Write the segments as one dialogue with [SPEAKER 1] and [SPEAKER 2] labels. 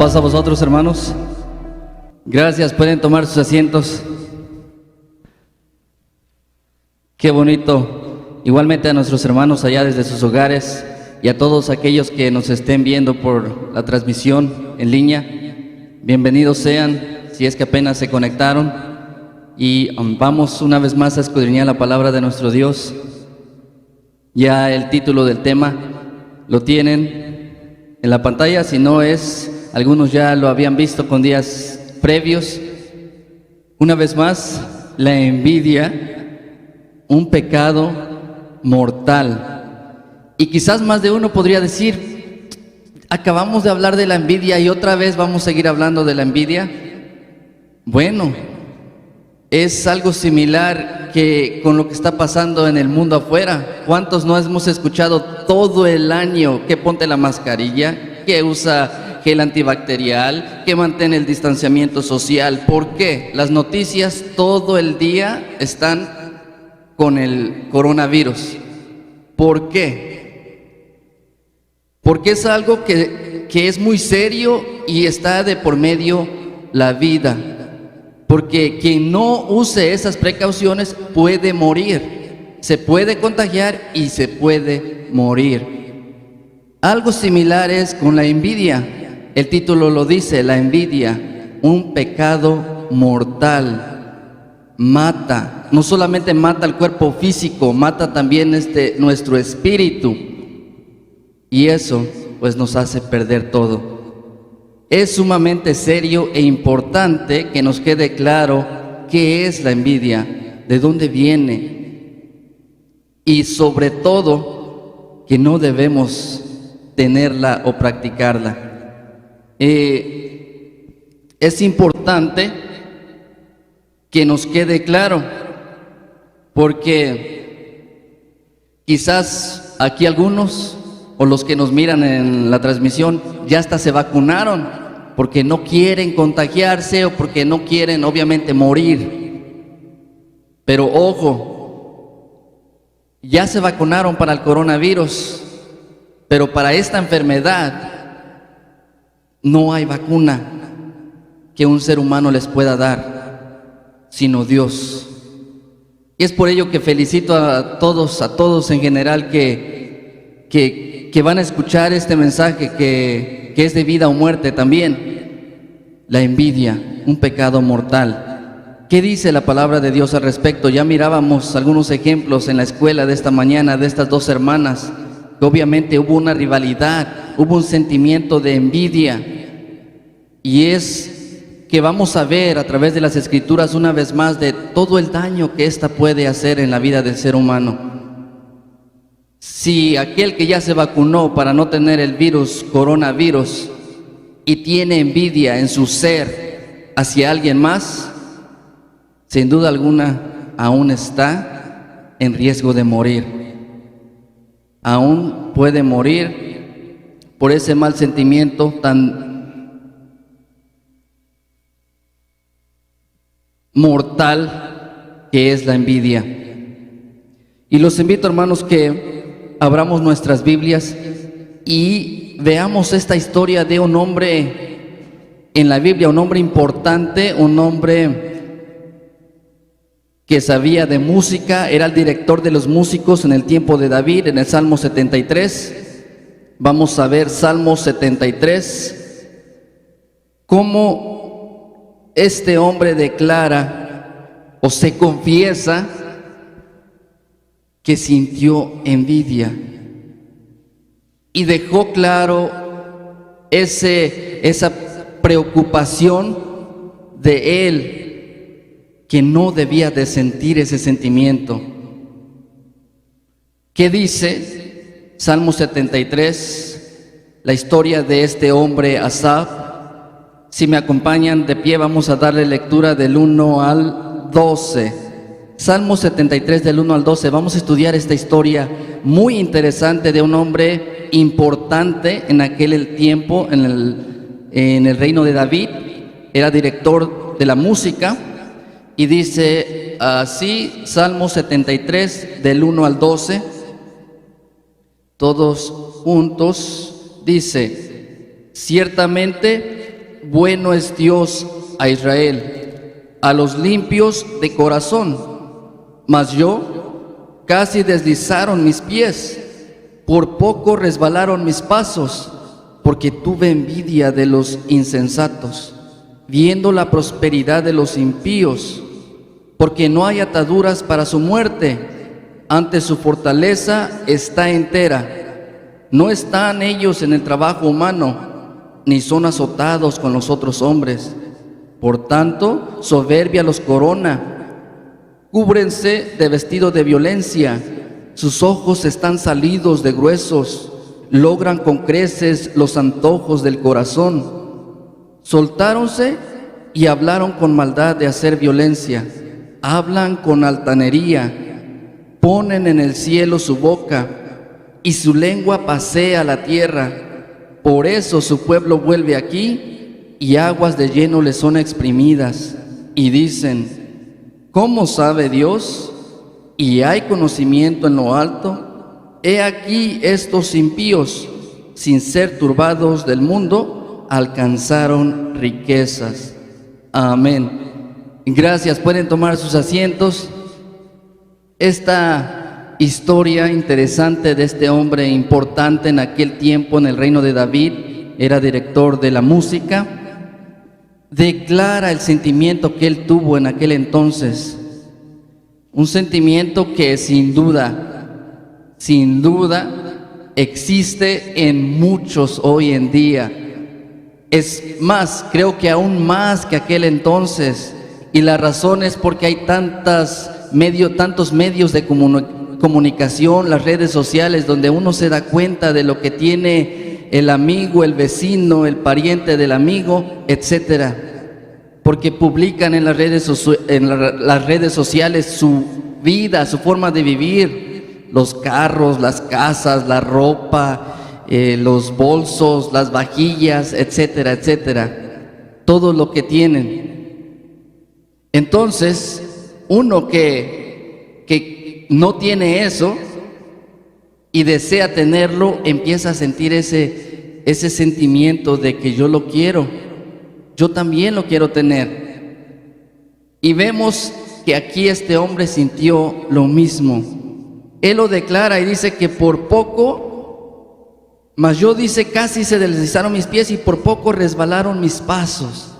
[SPEAKER 1] Paz a vosotros, hermanos. Gracias, pueden tomar sus asientos. Qué bonito. Igualmente a nuestros hermanos allá desde sus hogares y a todos aquellos que nos estén viendo por la transmisión en línea. Bienvenidos sean, si es que apenas se conectaron. Y vamos una vez más a escudriñar la palabra de nuestro Dios. Ya el título del tema lo tienen en la pantalla, si no es, algunos ya lo habían visto con días previos. Una vez más, la envidia, un pecado mortal. Y quizás más de uno podría decir, acabamos de hablar de la envidia y otra vez vamos a seguir hablando de la envidia. Bueno, es algo similar que con lo que está pasando en el mundo afuera. ¿Cuántos no hemos escuchado todo el año que ponte la mascarilla, que usa gel antibacterial, que mantiene el distanciamiento social? ¿Por qué? Las noticias todo el día están con el coronavirus. ¿Por qué? Porque es algo que es muy serio y está de por medio la vida. Porque quien no use esas precauciones puede morir, se puede contagiar y se puede morir. Algo similar es con la envidia. El título lo dice, la envidia, un pecado mortal. Mata, no solamente mata el cuerpo físico, mata también nuestro espíritu. Y eso pues nos hace perder todo. Es sumamente serio e importante que nos quede claro qué es la envidia, de dónde viene y sobre todo que no debemos tenerla o practicarla. Es importante que nos quede claro porque quizás aquí algunos o los que nos miran en la transmisión ya hasta se vacunaron porque no quieren contagiarse o porque no quieren obviamente morir. Pero ojo, ya se vacunaron para el coronavirus, pero para esta enfermedad no hay vacuna que un ser humano les pueda dar, sino Dios. Y es por ello que felicito a todos en general que van a escuchar este mensaje que es de vida o muerte también. La envidia, un pecado mortal. ¿Qué dice la palabra de Dios al respecto? Ya mirábamos algunos ejemplos en la escuela de esta mañana de estas dos hermanas, que obviamente hubo una rivalidad, hubo un sentimiento de envidia. Y es que vamos a ver a través de las Escrituras una vez más de todo el daño que ésta puede hacer en la vida del ser humano. Si aquel que ya se vacunó para no tener el coronavirus y tiene envidia en su ser hacia alguien más, sin duda alguna aún está en riesgo de morir. Aún puede morir por ese mal sentimiento tan mortal que es la envidia. Y los invito, hermanos, que abramos nuestras Biblias y veamos esta historia de un hombre en la Biblia, un hombre importante, un hombre que sabía de música, era el director de los músicos en el tiempo de David, en el Salmo 73. Vamos a ver Salmo 73, cómo este hombre declara o se confiesa que sintió envidia y dejó claro esa preocupación de él, que no debía de sentir ese sentimiento. ¿Qué dice Salmo 73? La historia de este hombre Asaf. Si me acompañan de pie, vamos a darle lectura del 1 al 12. Salmo 73 del 1 al 12, vamos a estudiar esta historia muy interesante de un hombre importante en aquel tiempo, en el reino de David. Era director de la música y dice así, Salmo 73 del 1 al 12, todos juntos, dice: ciertamente bueno es Dios a Israel, a los limpios de corazón. Mas yo casi deslizaron mis pies, por poco resbalaron mis pasos, porque tuve envidia de los insensatos, viendo la prosperidad de los impíos, porque no hay ataduras para su muerte, ante su fortaleza está entera. No están ellos en el trabajo humano, ni son azotados con los otros hombres. Por tanto, soberbia los corona, cúbrense de vestido de violencia, sus ojos están salidos de gruesos, logran con creces los antojos del corazón. Soltáronse y hablaron con maldad de hacer violencia, hablan con altanería, ponen en el cielo su boca, y su lengua pasea la tierra. Por eso su pueblo vuelve aquí, y aguas de lleno le son exprimidas. Y dicen, ¿cómo sabe Dios? ¿Y hay conocimiento en lo alto? He aquí estos impíos, sin ser turbados del mundo, alcanzaron riquezas. Amén. Gracias, pueden tomar sus asientos. Esta historia interesante de este hombre importante en aquel tiempo en el reino de David, era director de la música, declara el sentimiento que él tuvo en aquel entonces. Un sentimiento que sin duda existe en muchos hoy en día. Es más, creo que aún más que aquel entonces. Y la razón es porque hay tantos medios de comunicación, las redes sociales, donde uno se da cuenta de lo que tiene el amigo, el vecino, el pariente del amigo, etcétera. Porque publican en las redes sociales su vida, su forma de vivir, los carros, las casas, la ropa, los bolsos, las vajillas, etcétera, etcétera. Todo lo que tienen. Entonces, uno que no tiene eso y desea tenerlo, empieza a sentir ese sentimiento de que yo lo quiero, yo también lo quiero tener. Y vemos que aquí este hombre sintió lo mismo. Él lo declara y dice que por poco, mas yo dice casi se deslizaron mis pies y por poco resbalaron mis pasos,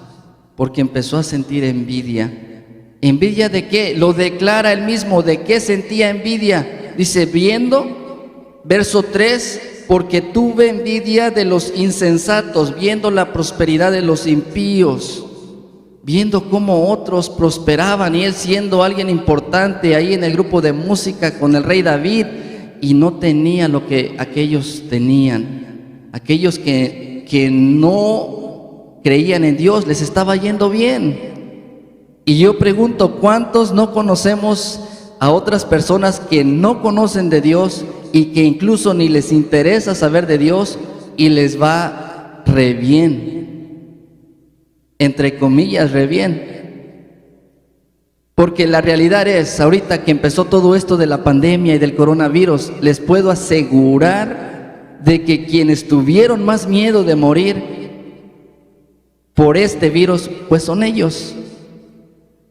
[SPEAKER 1] porque empezó a sentir envidia. ¿Envidia de qué? Lo declara él mismo. ¿De qué sentía envidia? Dice, verso 3, porque tuve envidia de los insensatos, viendo la prosperidad de los impíos, viendo cómo otros prosperaban y él siendo alguien importante ahí en el grupo de música con el rey David, y no tenía lo que aquellos tenían. Aquellos que no creían en Dios, les estaba yendo bien. Y yo pregunto, ¿cuántos no conocemos a otras personas que no conocen de Dios y que incluso ni les interesa saber de Dios y les va re bien? Entre comillas, re bien. Porque la realidad es, ahorita que empezó todo esto de la pandemia y del coronavirus, les puedo asegurar de que quienes tuvieron más miedo de morir por este virus, pues son ellos.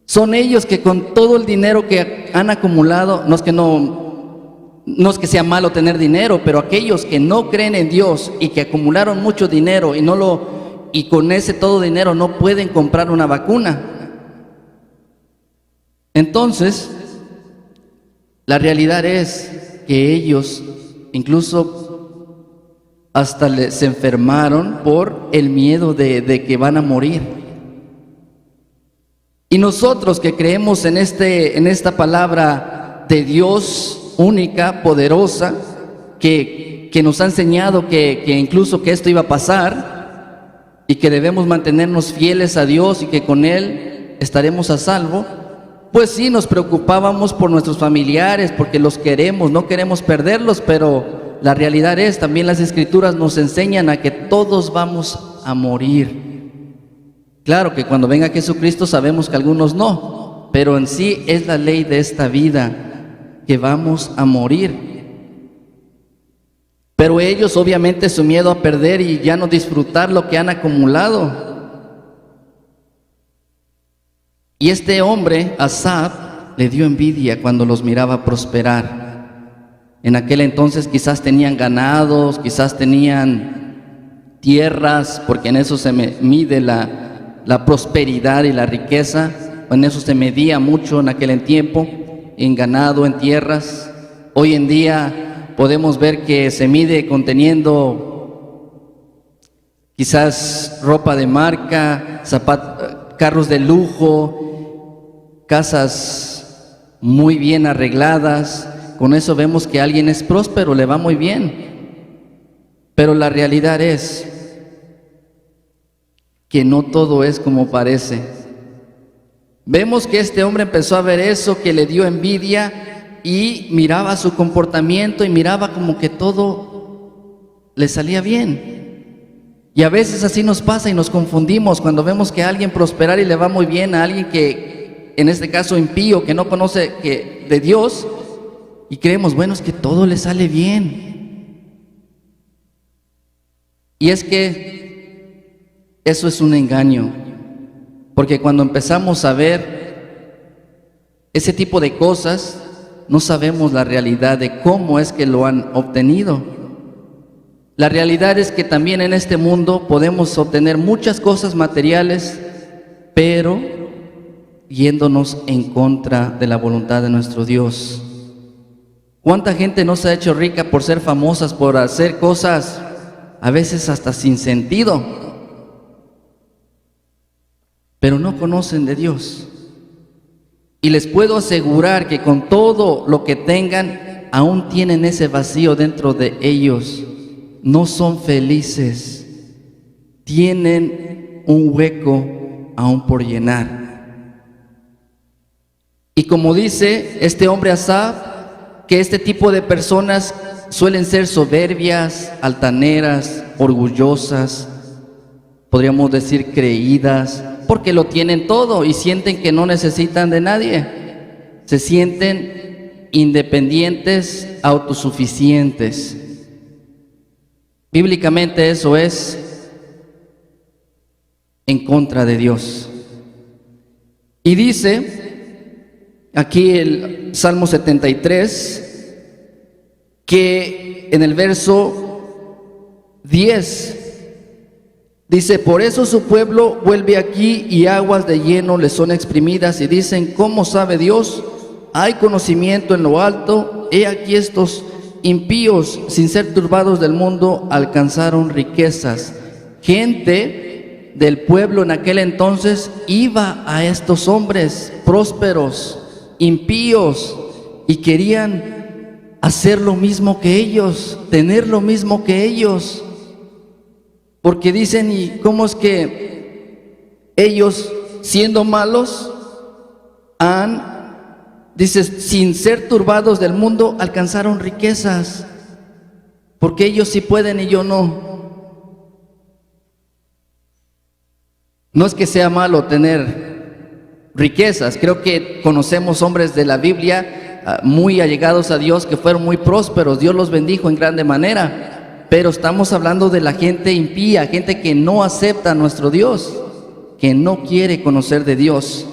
[SPEAKER 1] Son ellos que con todo el dinero que han acumulado, no es que sea malo tener dinero, pero aquellos que no creen en Dios y que acumularon mucho dinero y con ese todo dinero no pueden comprar una vacuna. Entonces, la realidad es que ellos incluso hasta se enfermaron por el miedo de que van a morir. Y nosotros que creemos en esta palabra de Dios única, poderosa, que nos ha enseñado que incluso que esto iba a pasar y que debemos mantenernos fieles a Dios y que con Él estaremos a salvo, pues sí nos preocupábamos por nuestros familiares porque los queremos, no queremos perderlos, pero la realidad es, también las Escrituras nos enseñan a que todos vamos a morir. Claro que cuando venga Jesucristo sabemos que algunos no, pero en sí es la ley de esta vida, que vamos a morir. Pero ellos obviamente su miedo a perder y ya no disfrutar lo que han acumulado, Y este hombre, Asaf, le dio envidia cuando los miraba prosperar. En aquel entonces quizás tenían ganados, quizás tenían tierras, porque en eso se mide la prosperidad y la riqueza. En eso se medía mucho en aquel tiempo, en ganado, en tierras. Hoy en día podemos ver que se mide conteniendo quizás ropa de marca, carros de lujo, casas muy bien arregladas. Con eso vemos que alguien es próspero, le va muy bien. Pero la realidad es que no todo es como parece. Vemos que este hombre empezó a ver eso, que le dio envidia, y miraba su comportamiento y miraba como que todo le salía bien. Y a veces así nos pasa y nos confundimos cuando vemos que a alguien prosperar y le va muy bien, a alguien que, en este caso impío, que no conoce de Dios, y creemos, bueno, es que todo le sale bien. Y es que eso es un engaño, porque cuando empezamos a ver ese tipo de cosas, no sabemos la realidad de cómo es que lo han obtenido. La realidad es que también en este mundo podemos obtener muchas cosas materiales, pero yéndonos en contra de la voluntad de nuestro Dios. ¿Cuánta gente no se ha hecho rica por ser famosas, por hacer cosas a veces hasta sin sentido, pero no conocen de Dios? Y les puedo asegurar que con todo lo que tengan, aún tienen ese vacío dentro de ellos. No son felices, tienen un hueco aún por llenar. Y como dice este hombre Asaf, que este tipo de personas suelen ser soberbias, altaneras, orgullosas, podríamos decir creídas, porque lo tienen todo y sienten que no necesitan de nadie. Se sienten independientes, autosuficientes. Bíblicamente eso es en contra de Dios. Y dice aquí el Salmo 73, que en el verso 10 dice: por eso su pueblo vuelve aquí y aguas de lleno le son exprimidas, y dicen, ¿cómo sabe Dios? Hay conocimiento en lo alto. He aquí estos impíos, sin ser turbados del mundo, alcanzaron riquezas. Gente del pueblo en aquel entonces iba a estos hombres prósperos, impíos, y querían hacer lo mismo que ellos, tener lo mismo que ellos, porque dicen, ¿y cómo es que ellos, siendo malos, dice, sin ser turbados del mundo, alcanzaron riquezas? Porque ellos sí pueden y yo no. No es que sea malo tener riquezas. Creo que conocemos hombres de la Biblia muy allegados a Dios, que fueron muy prósperos. Dios los bendijo en grande manera. Pero estamos hablando de la gente impía, gente que no acepta a nuestro Dios, que no quiere conocer de Dios.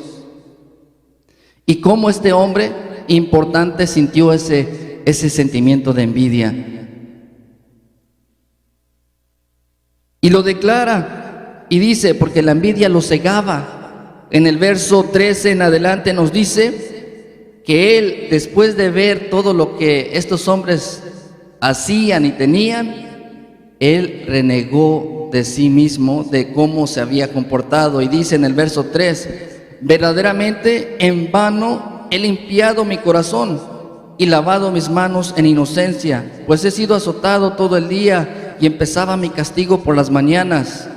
[SPEAKER 1] Y cómo este hombre importante sintió ese sentimiento de envidia. Y lo declara y dice, porque la envidia lo cegaba. En el verso 13 en adelante nos dice que él, después de ver todo lo que estos hombres hacían y tenían, él renegó de sí mismo, de cómo se había comportado. Y dice en el verso 3, verdaderamente en vano he limpiado mi corazón y lavado mis manos en inocencia, pues he sido azotado todo el día y empezaba mi castigo por las mañanas.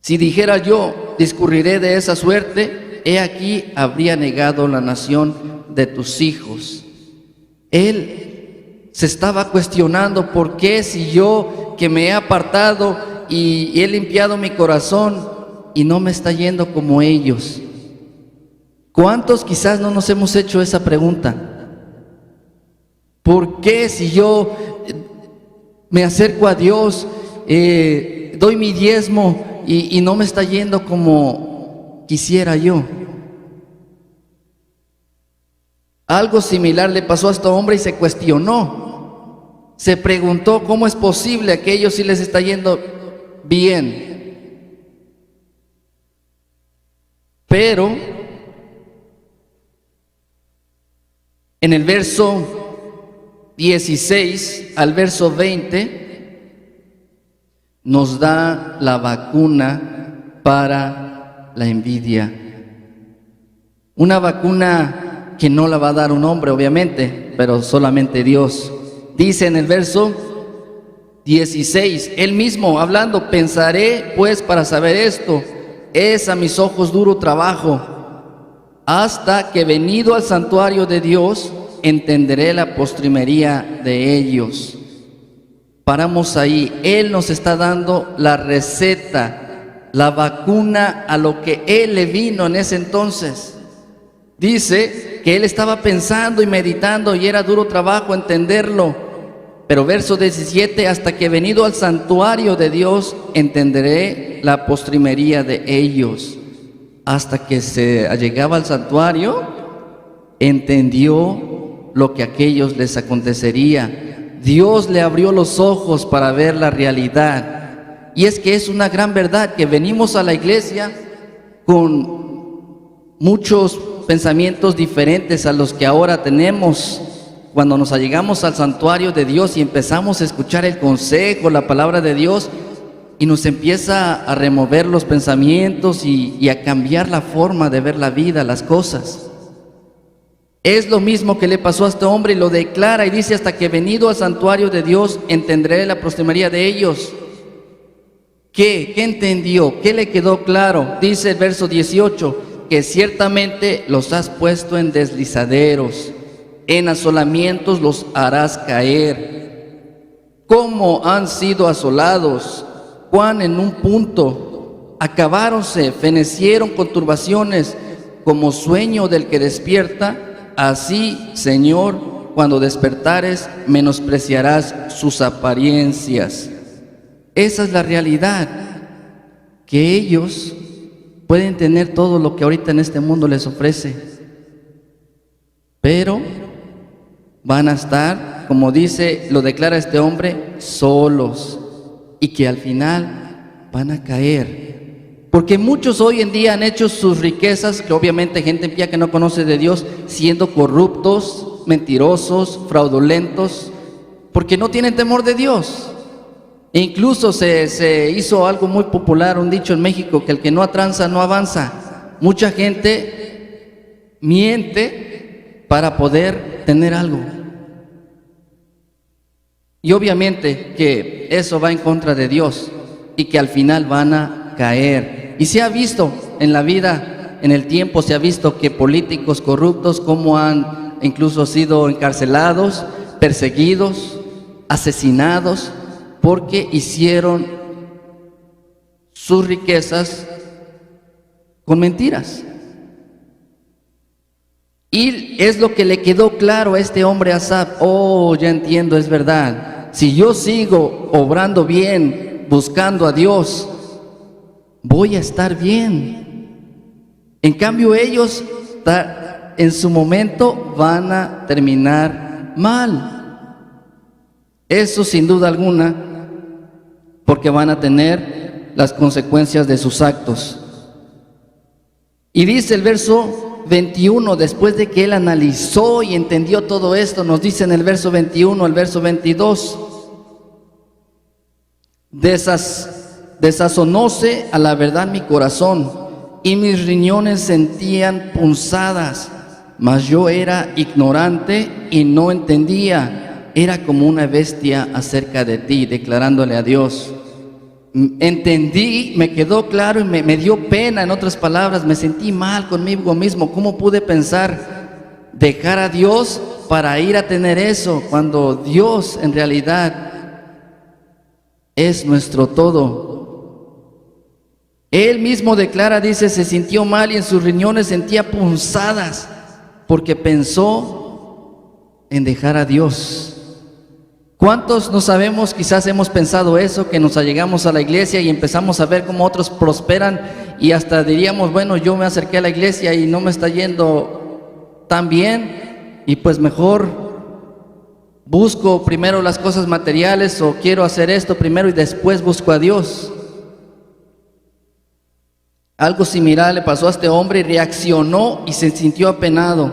[SPEAKER 1] Si dijera yo, discurriré de esa suerte, he aquí habría negado la nación de tus hijos. Él se estaba cuestionando, ¿por qué si yo que me he apartado y he limpiado mi corazón y no me está yendo como ellos? ¿Cuántos quizás no nos hemos hecho esa pregunta? ¿Por qué si yo me acerco a Dios, doy mi diezmo y no me está yendo como quisiera yo. Algo similar le pasó a este hombre y se cuestionó. Se preguntó cómo es posible a aquellos sí les está yendo bien. Pero en el verso 16 al verso 20 nos da la vacuna para la envidia. Una vacuna que no la va a dar un hombre, obviamente, pero solamente Dios. Dice en el verso 16, él mismo hablando: pensaré pues para saber esto, es a mis ojos duro trabajo, hasta que venido al santuario de Dios, entenderé la postrimería de ellos. Paramos ahí. Él nos está dando la receta, la vacuna a lo que él le vino en ese entonces. Dice que él estaba pensando y meditando y era duro trabajo entenderlo. Pero verso 17, hasta que venido al santuario de Dios, entenderé la postrimería de ellos. Hasta que se llegaba al santuario, entendió lo que a aquellos les acontecería. Dios le abrió los ojos para ver la realidad. Y es que es una gran verdad que venimos a la iglesia con muchos pensamientos diferentes a los que ahora tenemos. Cuando nos allegamos al santuario de Dios y empezamos a escuchar el consejo, la palabra de Dios, y nos empieza a remover los pensamientos y a cambiar la forma de ver la vida, las cosas. Es lo mismo que le pasó a este hombre y lo declara y dice: hasta que venido al santuario de Dios, entenderé la postrimería de ellos. ¿Qué entendió? ¿Qué le quedó claro? Dice el verso 18, que ciertamente los has puesto en deslizaderos, en asolamientos los harás caer. Cómo han sido asolados, cuán en un punto acabáronse, fenecieron con turbaciones, como sueño del que despierta. Así, Señor, cuando despertares, menospreciarás sus apariencias. Esa es la realidad, que ellos pueden tener todo lo que ahorita en este mundo les ofrece, pero van a estar, como dice, lo declara este hombre, solos, y que al final van a caer. Porque muchos hoy en día han hecho sus riquezas, que obviamente gente impía que no conoce de Dios, siendo corruptos, mentirosos, fraudulentos, porque no tienen temor de Dios. E incluso se hizo algo muy popular, un dicho en México, que el que no atranza no avanza. Mucha gente miente para poder tener algo. Y obviamente que eso va en contra de Dios y que al final van a caer. Y se ha visto en la vida, en el tiempo, se ha visto que políticos corruptos como han incluso sido encarcelados, perseguidos, asesinados, porque hicieron sus riquezas con mentiras. Y es lo que le quedó claro a este hombre Asaf. Oh, ya entiendo, es verdad. Si yo sigo obrando bien, buscando a Dios, voy a estar bien. En cambio ellos en su momento van a terminar mal. Eso sin duda alguna, porque van a tener las consecuencias de sus actos. Y dice el verso 21, después de que él analizó y entendió todo esto, nos dice en el verso 21 al verso 22, desazonóse a la verdad mi corazón, y mis riñones sentían punzadas, mas yo era ignorante y no entendía. Era como una bestia acerca de ti, declarándole a Dios. Entendí, me quedó claro y me dio pena, en otras palabras, me sentí mal conmigo mismo. ¿Cómo pude pensar dejar a Dios para ir a tener eso, cuando Dios en realidad es nuestro todo? Él mismo declara, dice, se sintió mal y en sus riñones sentía punzadas, porque pensó en dejar a Dios. ¿Cuántos no sabemos, quizás hemos pensado eso, que nos allegamos a la iglesia y empezamos a ver cómo otros prosperan y hasta diríamos, bueno, yo me acerqué a la iglesia y no me está yendo tan bien, y pues mejor busco primero las cosas materiales, o quiero hacer esto primero y después busco a Dios. Algo similar le pasó a este hombre, y reaccionó y se sintió apenado.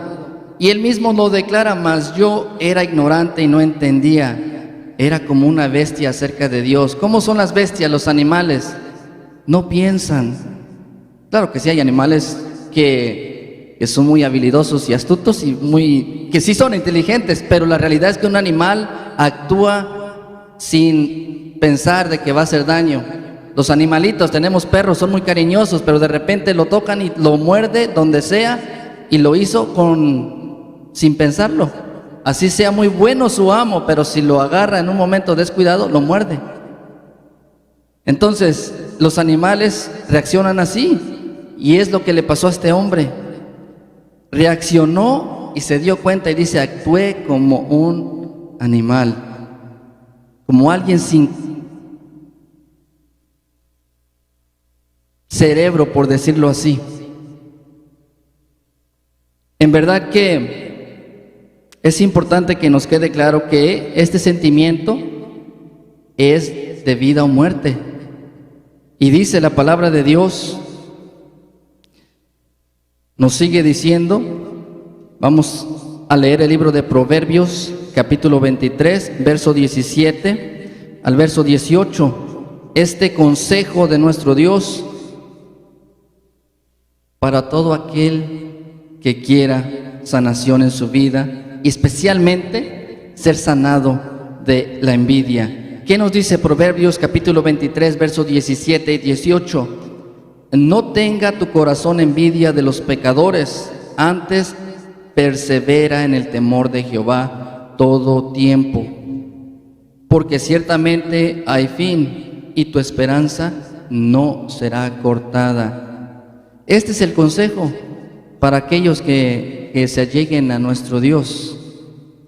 [SPEAKER 1] Y él mismo lo declara: mas yo era ignorante y no entendía. Era como una bestia acerca de Dios. ¿Cómo son las bestias, los animales? No piensan. Claro que sí hay animales que son muy habilidosos y astutos y que sí son inteligentes, pero la realidad es que un animal actúa sin pensar de que va a hacer daño. Los animalitos, tenemos perros, son muy cariñosos, pero de repente lo tocan y lo muerde donde sea, y lo hizo sin pensarlo. Así sea muy bueno su amo, pero si lo agarra en un momento descuidado, lo muerde. Entonces, los animales reaccionan así, y es lo que le pasó a este hombre. Reaccionó y se dio cuenta y dice: actué como un animal, como alguien sin cerebro, por decirlo así. En verdad que es importante que nos quede claro que este sentimiento es de vida o muerte. Y dice la palabra de Dios, nos sigue diciendo, vamos a leer el libro de Proverbios, capítulo 23, verso 17 al verso 18. Este consejo de nuestro Dios para todo aquel que quiera sanación en su vida, y especialmente ser sanado de la envidia. ¿Qué nos dice Proverbios capítulo 23, versos 17 y 18? No tenga tu corazón envidia de los pecadores, antes persevera en el temor de Jehová todo tiempo, porque ciertamente hay fin y tu esperanza no será cortada. Este es el consejo para aquellos que se alleguen a nuestro Dios.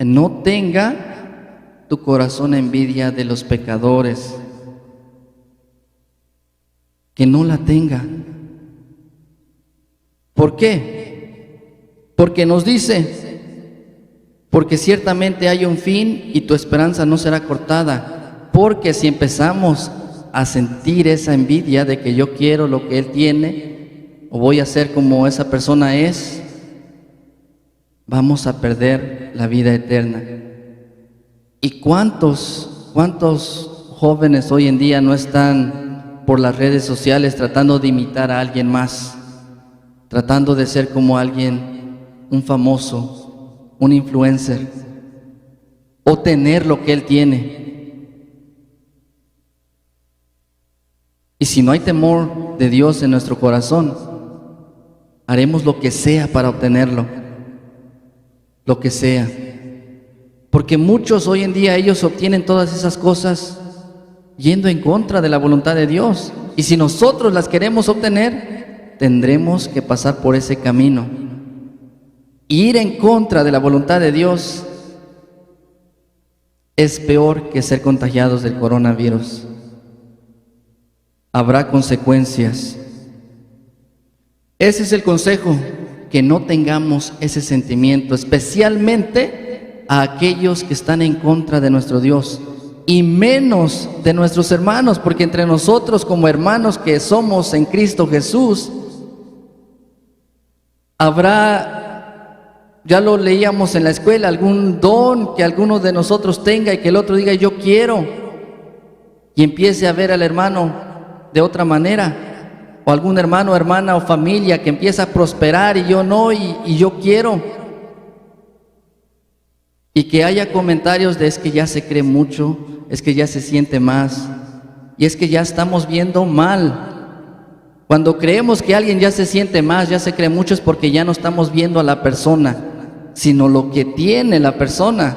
[SPEAKER 1] No tenga tu corazón envidia de los pecadores, que no la tenga. ¿Por qué? Porque nos dice, porque ciertamente hay un fin y tu esperanza no será cortada. Porque si empezamos a sentir esa envidia de que yo quiero lo que él tiene, o voy a ser como esa persona es, vamos a perder la vida eterna. ¿Y cuántos jóvenes hoy en día no están por las redes sociales tratando de imitar a alguien más, tratando de ser como alguien, un famoso, un influencer, o tener lo que él tiene? Y si no hay temor de Dios en nuestro corazón, haremos lo que sea para obtenerlo, lo que sea. Porque muchos hoy en día ellos obtienen todas esas cosas yendo en contra de la voluntad de Dios. Y si nosotros las queremos obtener, tendremos que pasar por ese camino. Ir en contra de la voluntad de Dios es peor que ser contagiados del coronavirus. Habrá consecuencias. Ese es el consejo, que no tengamos ese sentimiento, especialmente a aquellos que están en contra de nuestro Dios, y menos de nuestros hermanos, porque entre nosotros como hermanos que somos en Cristo Jesús, habrá, ya lo leíamos en la escuela, algún don que alguno de nosotros tenga y que el otro diga yo quiero, y empiece a ver al hermano de otra manera, o algún hermano, hermana o familia que empieza a prosperar y yo no, y yo quiero. Y que haya comentarios de es que ya se cree mucho, es que ya se siente más, y es que ya estamos viendo mal. Cuando creemos que alguien ya se siente más, ya se cree mucho, es porque ya no estamos viendo a la persona, sino lo que tiene la persona.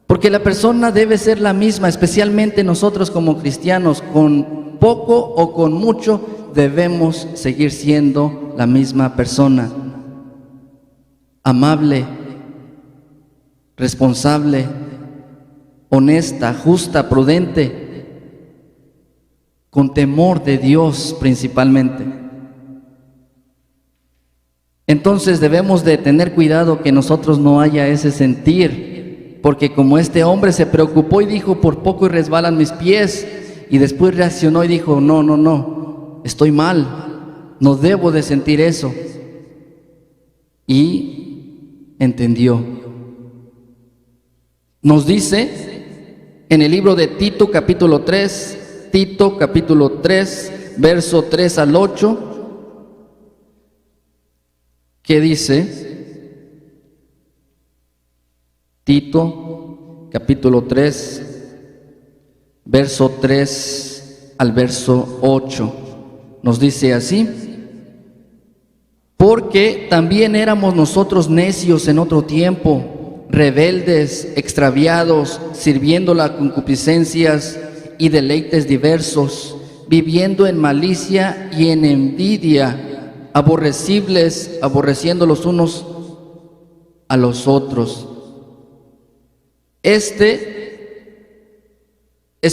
[SPEAKER 1] Porque la persona debe ser la misma, especialmente nosotros como cristianos, con poco o con mucho, debemos seguir siendo la misma persona. Amable, responsable, honesta, justa, prudente. con temor de Dios principalmente. Entonces debemos de tener cuidado que nosotros no haya ese sentir, porque como este hombre se preocupó y dijo, por poco y resbalan mis pies, y después reaccionó y dijo, no, estoy mal, no debo de sentir eso, y entendió. Nos dice en el libro de Tito capítulo 3, verso 3 al 8, ¿qué dice? Tito capítulo 3, verso 3 al verso 8, nos dice así: porque también éramos nosotros necios en otro tiempo, rebeldes, extraviados, sirviendo las concupiscencias y deleites diversos, viviendo en malicia y en envidia, aborrecibles, aborreciendo los unos a los otros. Es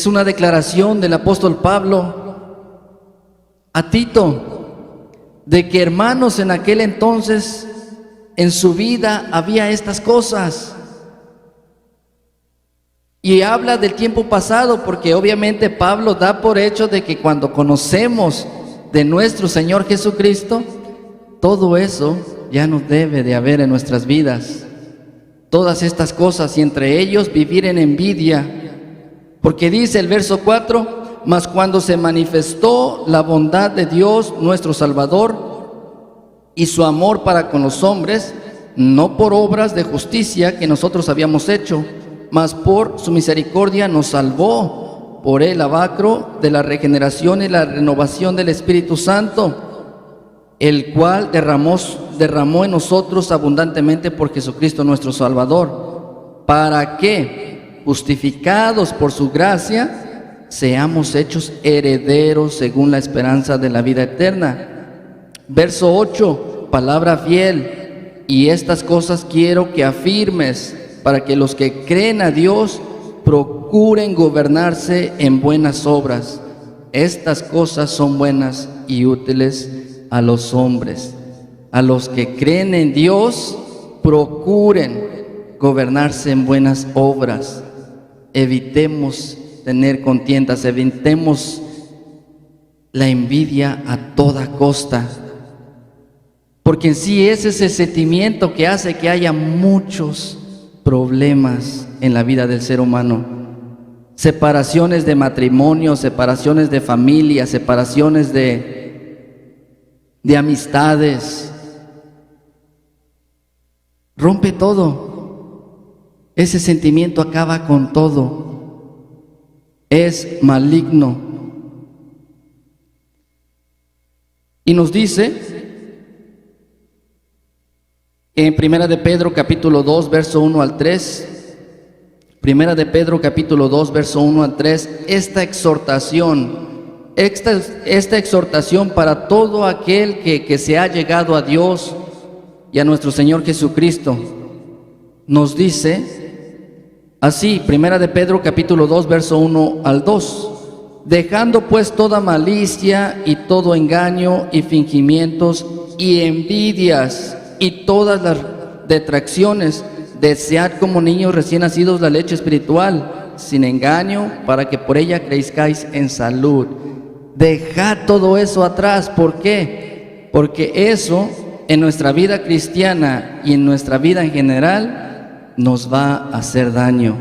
[SPEAKER 1] una declaración del apóstol Pablo a Tito, de que hermanos, en aquel entonces en su vida había estas cosas. Y habla del tiempo pasado, porque obviamente Pablo da por hecho de que cuando conocemos de nuestro Señor Jesucristo, todo eso ya no debe de haber en nuestras vidas. Todas estas cosas, y entre ellos vivir en envidia, porque dice el verso 4, mas cuando se manifestó la bondad de Dios nuestro Salvador y su amor para con los hombres, no por obras de justicia que nosotros habíamos hecho, mas por su misericordia nos salvó por el lavacro de la regeneración y la renovación del Espíritu Santo, el cual derramó en nosotros abundantemente por Jesucristo nuestro Salvador, para que, justificados por su gracia, seamos hechos herederos según la esperanza de la vida eterna. Verso 8, palabra fiel: y estas cosas quiero que afirmes, para que los que creen a Dios procuren gobernarse en buenas obras. Estas cosas son buenas y útiles a los hombres. A los que creen en Dios, procuren gobernarse en buenas obras. Evitemos tener contiendas, evitemos la envidia a toda costa, porque en sí es ese sentimiento que hace que haya muchos problemas en la vida del ser humano. Separaciones de matrimonio, separaciones de familia, separaciones de amistades. Rompe todo. Ese sentimiento acaba con todo. Es maligno. Y nos dice en Primera de Pedro capítulo 2, verso 1 al 3, Primera de Pedro capítulo 2, verso 1 al 3, esta exhortación para todo aquel que se ha llegado a Dios y a nuestro Señor Jesucristo, nos dice así, Primera de Pedro capítulo 2, verso 1 al 2, dejando pues toda malicia y todo engaño y fingimientos y envidias y todas las detracciones, desead como niños recién nacidos la leche espiritual, sin engaño, para que por ella crezcáis en salud. Dejad todo eso atrás. ¿Por qué? Porque eso en nuestra vida cristiana y en nuestra vida en general nos va a hacer daño.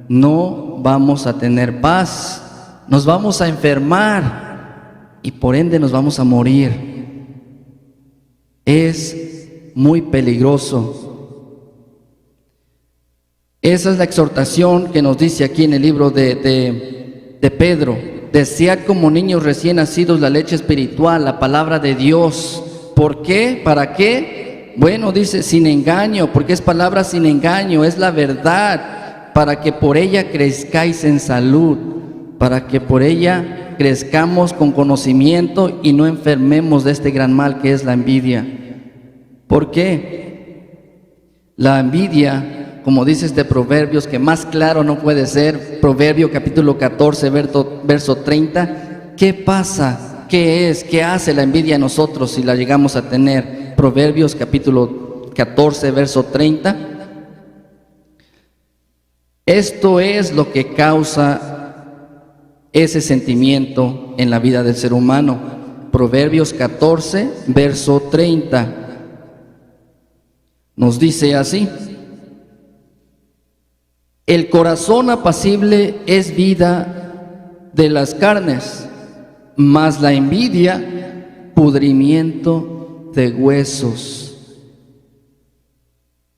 [SPEAKER 1] No vamos a tener paz, nos vamos a enfermar y por ende nos vamos a morir. Es muy peligroso. Esa es la exhortación que nos dice aquí en el libro de Pedro. Desead como niños recién nacidos la leche espiritual, la palabra de Dios. ¿Por qué? ¿Para qué? Bueno, dice sin engaño, porque es palabra sin engaño, es la verdad, para que por ella crezcáis en salud, para que por ella crezcamos con conocimiento y no enfermemos de este gran mal que es la envidia. ¿Por qué? La envidia, como dice este Proverbios, que más claro no puede ser, Proverbio capítulo 14, verso 30, ¿qué pasa? ¿Qué es? ¿Qué hace la envidia en nosotros si la llegamos a tener? Proverbios capítulo 14, verso 30. Esto es lo que causa ese sentimiento en la vida del ser humano. Proverbios 14, verso 30. Nos dice así: el corazón apacible es vida de las carnes, mas la envidia, pudrimiento de huesos.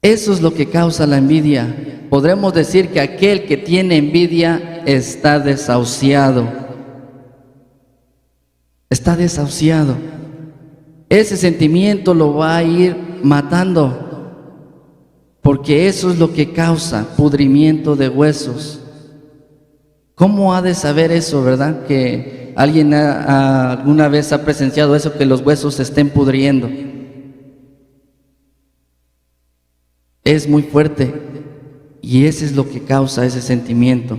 [SPEAKER 1] Eso es lo que causa la envidia. Podremos decir que aquel que tiene envidia está desahuciado. Está desahuciado. Ese sentimiento lo va a ir matando, porque eso es lo que causa pudrimiento de huesos. ¿Cómo ha de saber eso, verdad? Que alguien alguna vez ha presenciado eso, que los huesos se estén pudriendo. Es muy fuerte, y eso es lo que causa ese sentimiento.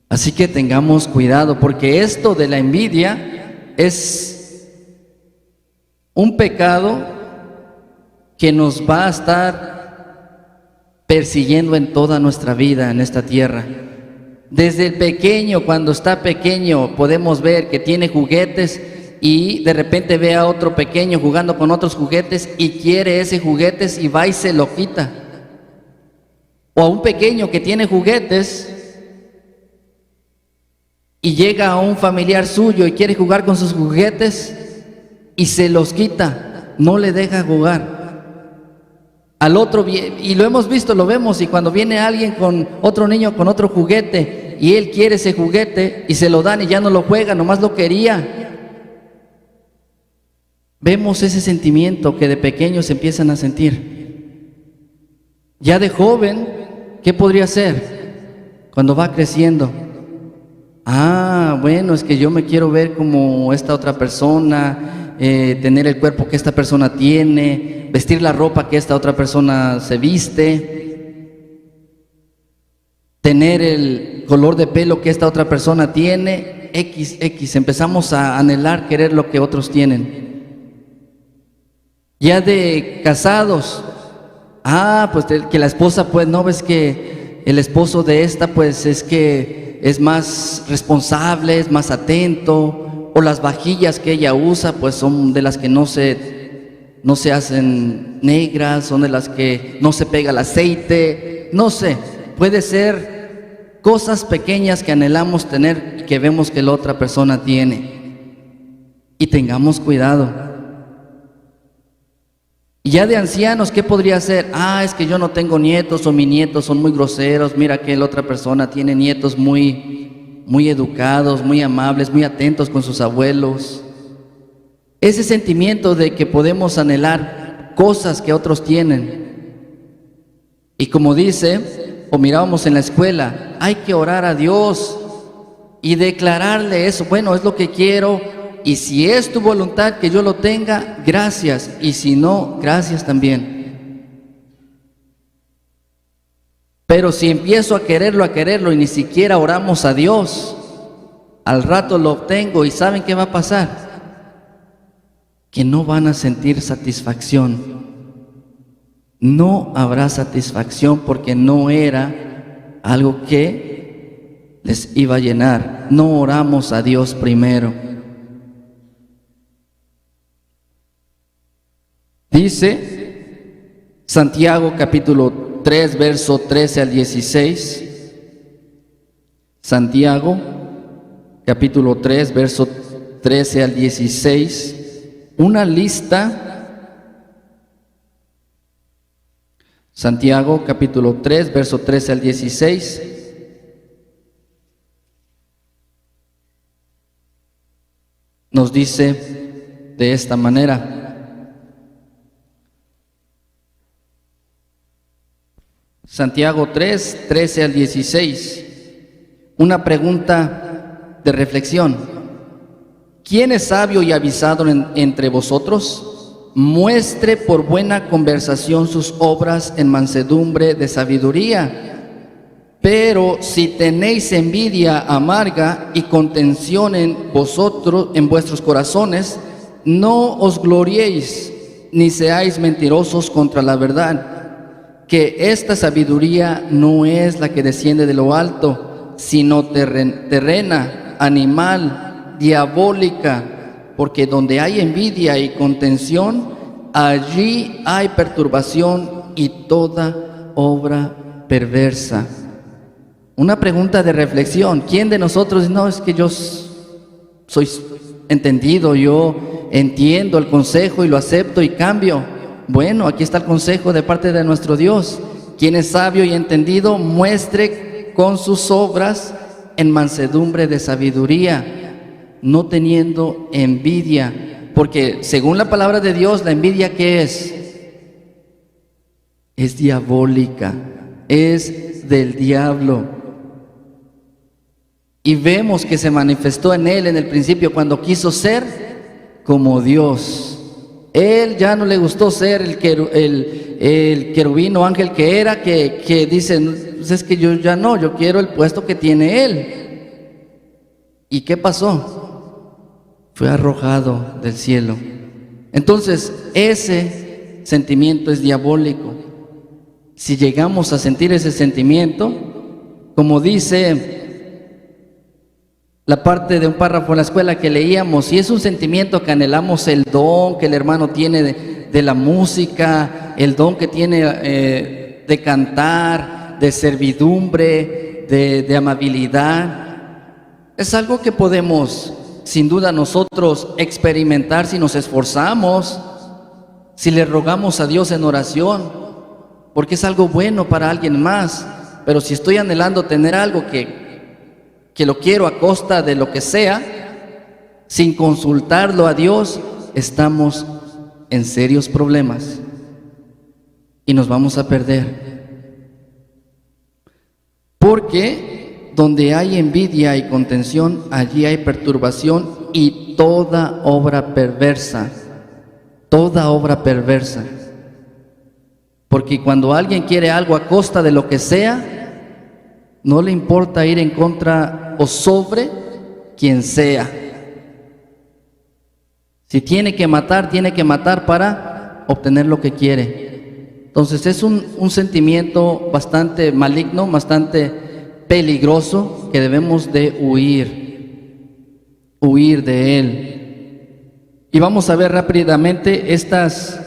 [SPEAKER 1] Así que tengamos cuidado, porque esto de la envidia es un pecado que nos va a estar persiguiendo en toda nuestra vida en esta tierra. Desde el pequeño, cuando está pequeño, podemos ver que tiene juguetes y de repente ve a otro pequeño jugando con otros juguetes y quiere ese juguete y va y se lo quita. O a un pequeño que tiene juguetes y llega a un familiar suyo y quiere jugar con sus juguetes y se los quita, no le deja jugar. Al otro, y lo hemos visto, lo vemos, y cuando viene alguien con otro niño con otro juguete y él quiere ese juguete y se lo dan y ya no lo juega, nomás lo quería. Vemos ese sentimiento que de pequeños empiezan a sentir. Ya de joven, ¿qué podría ser? Cuando va creciendo. Bueno, es que yo me quiero ver como esta otra persona, tener el cuerpo que esta persona tiene, vestir la ropa que esta otra persona se viste, tener el color de pelo que esta otra persona tiene, empezamos a anhelar, querer lo que otros tienen. Ya de casados, pues que la esposa, pues no ves que el esposo de esta, pues es que es más responsable, es más atento, o las vajillas que ella usa, pues son de las que no se hacen negras, son de las que no se pega el aceite, no sé, puede ser cosas pequeñas que anhelamos tener y que vemos que la otra persona tiene. Y tengamos cuidado. Y ya de ancianos, ¿qué podría ser? Es que yo no tengo nietos, o mis nietos son muy groseros, mira que la otra persona tiene nietos muy educados, muy amables, muy atentos con sus abuelos. Ese sentimiento de que podemos anhelar cosas que otros tienen. Y como dice, o mirábamos en la escuela, hay que orar a Dios y declararle eso. Bueno, es lo que quiero, y si es tu voluntad que yo lo tenga, gracias, y si no, gracias también. Pero si empiezo a quererlo y ni siquiera oramos a Dios, al rato lo obtengo, y ¿saben qué va a pasar? Que no van a sentir satisfacción. No habrá satisfacción porque no era algo que les iba a llenar. No oramos a Dios primero. Dice Santiago capítulo 3, verso 13 al 16. Santiago capítulo 3, verso 13 al 16. Una lista. Santiago capítulo 3, verso 13 al 16. Nos dice de esta manera: Santiago 3, 13 al 16. Una pregunta de reflexión. ¿Quién es sabio y avisado entre vosotros? Muestre por buena conversación sus obras en mansedumbre de sabiduría. Pero si tenéis envidia amarga y contención en vosotros, en vuestros corazones, no os gloriéis, ni seáis mentirosos contra la verdad, que esta sabiduría no es la que desciende de lo alto, sino terrena, animal, diabólica, porque donde hay envidia y contención, allí hay perturbación y toda obra perversa. Una pregunta de reflexión: ¿quién de nosotros no es que yo soy entendido, yo entiendo el consejo y lo acepto y cambio? Bueno, aquí está el consejo de parte de nuestro Dios. Quien es sabio y entendido, muestre con sus obras en mansedumbre de sabiduría, no teniendo envidia, porque según la palabra de Dios, la envidia, ¿qué es? Es diabólica, es del diablo. Y vemos que se manifestó en él en el principio cuando quiso ser como Dios. Él ya no le gustó ser el querubín o ángel que era, que dicen, pues es que yo ya no, yo quiero el puesto que tiene él. ¿Y qué pasó? Fue arrojado del cielo. Entonces, ese sentimiento es diabólico. Si llegamos a sentir ese sentimiento, como dice la parte de un párrafo en la escuela que leíamos, si es un sentimiento que anhelamos el don que el hermano tiene de la música, el don que tiene de cantar, de servidumbre, de amabilidad, es algo que podemos sin duda nosotros experimentar si nos esforzamos, si le rogamos a Dios en oración, porque es algo bueno para alguien más. Pero si estoy anhelando tener algo que lo quiero a costa de lo que sea, sin consultarlo a Dios, estamos en serios problemas y nos vamos a perder. Porque donde hay envidia y contención, allí hay perturbación y toda obra perversa. Toda obra perversa. Porque cuando alguien quiere algo a costa de lo que sea, no le importa ir en contra o sobre quien sea. Si tiene que matar para obtener lo que quiere. Entonces es un sentimiento bastante maligno, bastante peligroso, que debemos de huir de él. Y vamos a ver rápidamente estas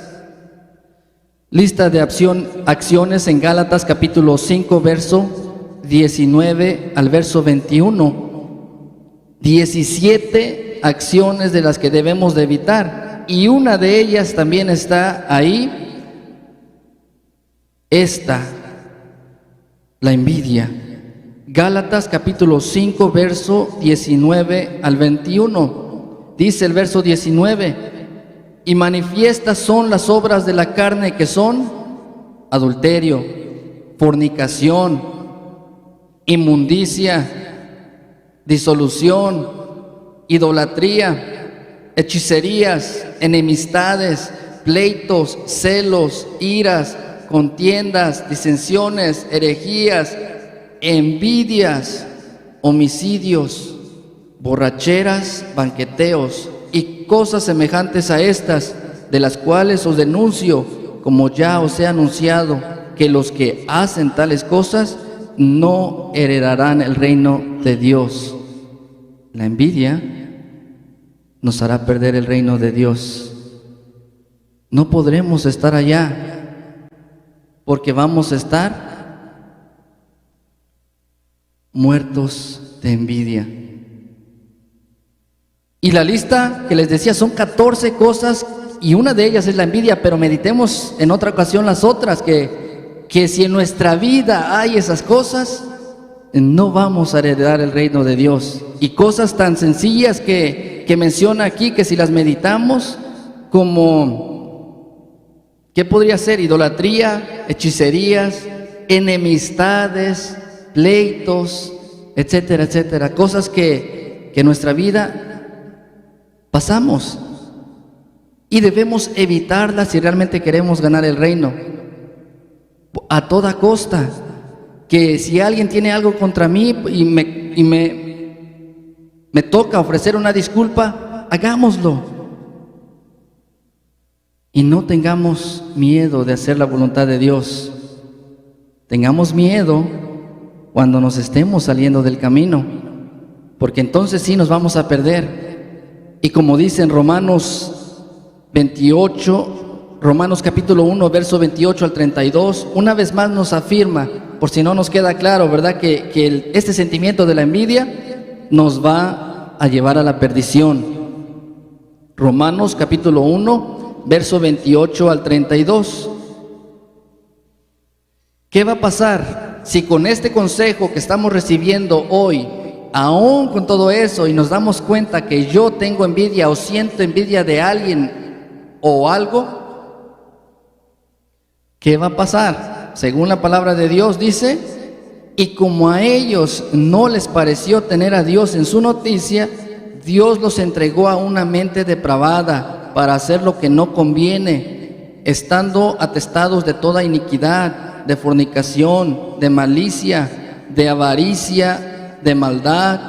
[SPEAKER 1] listas de acciones en Gálatas capítulo 5, verso 19 al verso 21. 17 acciones de las que debemos de evitar, y una de ellas también está ahí, la envidia. Gálatas capítulo 5, verso 19 al 21. Dice el verso 19: y manifiestas son las obras de la carne, que son adulterio, fornicación, inmundicia, disolución, idolatría, hechicerías, enemistades, pleitos, celos, iras, contiendas, disensiones, herejías, envidias, homicidios, borracheras, banqueteos y cosas semejantes a estas, de las cuales os denuncio, como ya os he anunciado, que los que hacen tales cosas no heredarán el reino de Dios. La envidia nos hará perder el reino de Dios. No podremos estar allá, porque vamos a estar muertos de envidia. Y la lista que les decía son 14 cosas, y una de ellas es la envidia, pero meditemos en otra ocasión las otras, que si en nuestra vida hay esas cosas, no vamos a heredar el reino de Dios. Y cosas tan sencillas que menciona aquí, que si las meditamos, como, ¿qué podría ser? Idolatría, hechicerías, enemistades, pleitos, etcétera, etcétera. Cosas que en nuestra vida pasamos y debemos evitarlas si realmente queremos ganar el reino a toda costa. que si alguien tiene algo contra mí y me toca ofrecer una disculpa, hagámoslo. Y no tengamos miedo de hacer la voluntad de Dios. Tengamos miedo cuando nos estemos saliendo del camino, porque entonces sí nos vamos a perder. Y como dice en Romanos 28, Romanos capítulo 1, verso 28 al 32, una vez más nos afirma, por si no nos queda claro, ¿verdad? Que este sentimiento de la envidia nos va a llevar a la perdición. Romanos capítulo 1, verso 28 al 32. ¿Qué va a pasar si con este consejo que estamos recibiendo hoy, aún con todo eso, y nos damos cuenta que yo tengo envidia o siento envidia de alguien o algo? ¿Qué va a pasar? Según la palabra de Dios dice, y como a ellos no les pareció tener a Dios en su noticia, Dios los entregó a una mente depravada para hacer lo que no conviene, estando atestados de toda iniquidad, de fornicación, de malicia, de avaricia, de maldad,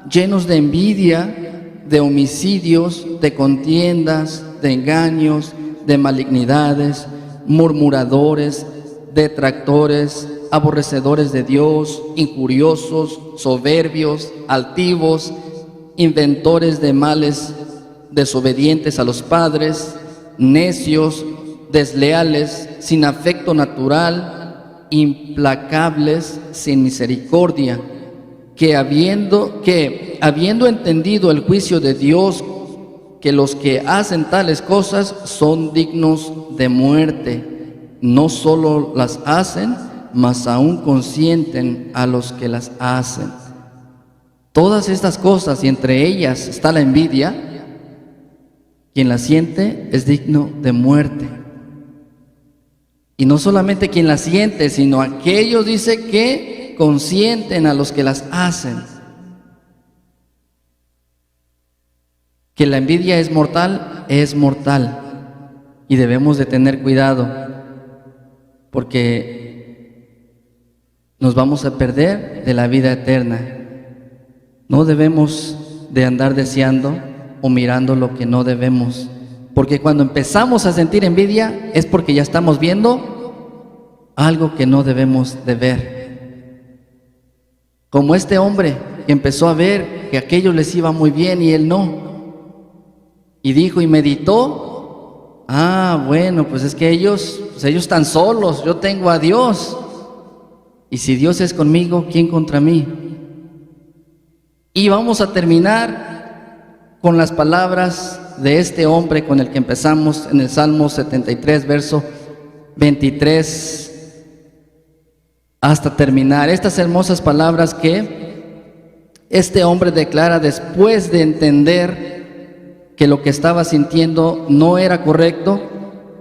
[SPEAKER 1] llenos de envidia, de homicidios, de contiendas, de engaños, de malignidades, murmuradores, detractores, aborrecedores de Dios, injuriosos, soberbios, altivos, inventores de males, desobedientes a los padres, necios, desleales, sin afecto natural, implacables, sin misericordia, que habiendo entendido el juicio de Dios, que los que hacen tales cosas son dignos de muerte, no solo las hacen, mas aún consienten a los que las hacen. Todas estas cosas, y entre ellas está la envidia, quien la siente es digno de muerte. Y no solamente quien la siente, sino aquellos, dice, que consienten a los que las hacen. Que la envidia es mortal, y debemos de tener cuidado, porque nos vamos a perder de la vida eterna. No debemos de andar deseando o mirando lo que no debemos, porque cuando empezamos a sentir envidia es porque ya estamos viendo algo que no debemos de ver. Como este hombre que empezó a ver que a aquellos les iba muy bien y él no. Y dijo y meditó, bueno, pues es que ellos están solos, yo tengo a Dios. Y si Dios es conmigo, ¿quién contra mí? Y vamos a terminar con las palabras de este hombre con el que empezamos en el Salmo 73, verso 23, hasta terminar. Estas hermosas palabras que este hombre declara después de entender que lo que estaba sintiendo no era correcto,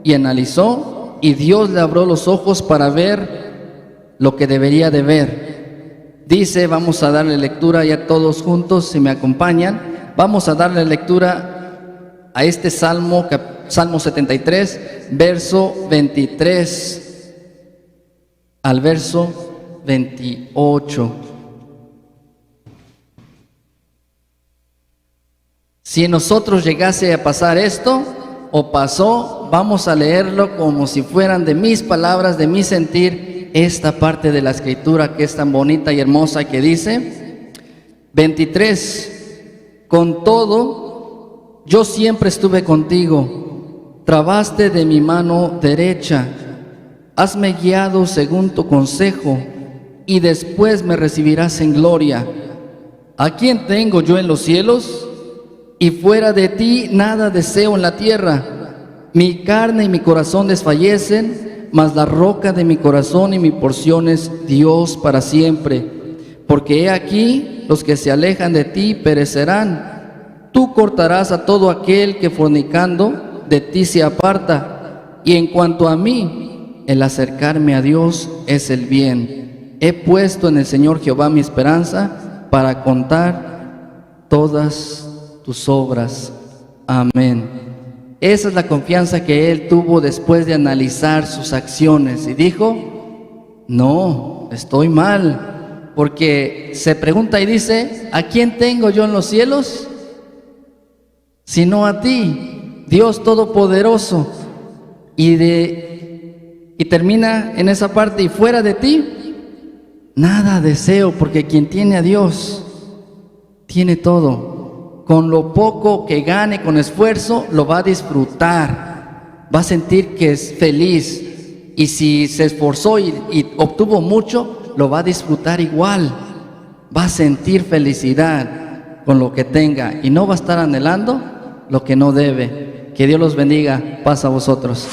[SPEAKER 1] y analizó, y Dios le abrió los ojos para ver lo que debería de ver. Dice, vamos a darle lectura ya todos juntos, si me acompañan, vamos a darle lectura a este Salmo 73, verso 23 al verso 28. Si en nosotros llegase a pasar esto, o pasó, vamos a leerlo como si fueran de mis palabras, de mi sentir, esta parte de la escritura que es tan bonita y hermosa, que dice, 23, con todo, yo siempre estuve contigo, trabaste de mi mano derecha, hasme guiado según tu consejo, y después me recibirás en gloria. ¿A quién tengo yo en los cielos? Y fuera de ti nada deseo en la tierra. Mi carne y mi corazón desfallecen, mas la roca de mi corazón y mi porción es Dios para siempre. Porque he aquí, los que se alejan de ti perecerán. Tú cortarás a todo aquel que fornicando de ti se aparta. Y en cuanto a mí, el acercarme a Dios es el bien. He puesto en el Señor Jehová mi esperanza para contar todas tus obras. Amén. Esa es la confianza que él tuvo después de analizar sus acciones, y dijo, no, no, estoy mal, porque se pregunta y dice, ¿a quién tengo yo en los cielos? Sino a ti, Dios Todopoderoso. Y termina en esa parte, y fuera de ti, nada deseo, porque quien tiene a Dios, tiene todo. Con lo poco que gane con esfuerzo, lo va a disfrutar, va a sentir que es feliz. Y si se esforzó y obtuvo mucho, lo va a disfrutar igual. Va a sentir felicidad con lo que tenga y no va a estar anhelando lo que no debe. Que Dios los bendiga. Paz a vosotros.